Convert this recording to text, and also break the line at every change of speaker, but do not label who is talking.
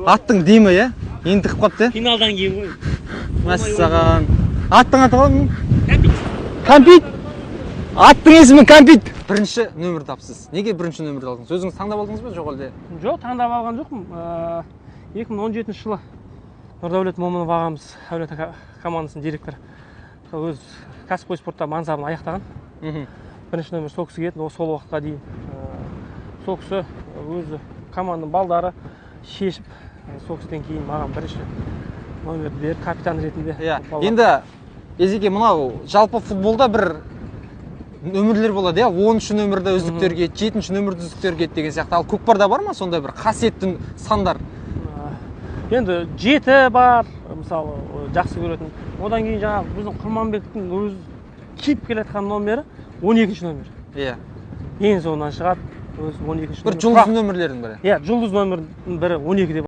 Аттың демі, иә? Ентігіп қапты.
Финалдан кейін ғой.
Мәссаған. Аттың аты қалай?
Кәмпит.
Кәмпит. Аттың есімі Кәмпит. Бірінші нөмір тапсыз. Неге бірінші нөмірді алдыңыз? Өзіңіз таңдап алдыңыз ба, жоқ әлде?
Жоқ, таңдап алған жоқпын. 2017 жылы Нұрдәулет Момынов ағамыз әулет командасының директоры. Өз кәсіпқой спортта мансабын аяқтаған. Бірінші нөмір сол кісі келді, сол уақытқа дейін. Сол кісі өзі команданың балдары шешіп, сол кісіден кейін маған бірінші нөмірді беріп, капитан ретінде.
Енді Езеке, мынау жалпы футболда бір нөмірлер болады, 13 нөмірді үздіктерге, 7 нөмірді үздіктерге деген сияқты. Ал көкпарда бар ма сондай бір қасиетті сандар?
Енді 7 бар, мысалы, жақсы көретін. Одан кейін жаңағы біздің Құрманбектің өз киіп келетқан номері 12 нөмір.
Иә.
Ең соңынан шығады, өз 12 нөмір.
Бір жұлдыз нөмірлердің бірі.
Иә, жұлдыз нөмірдің бірі 12-де.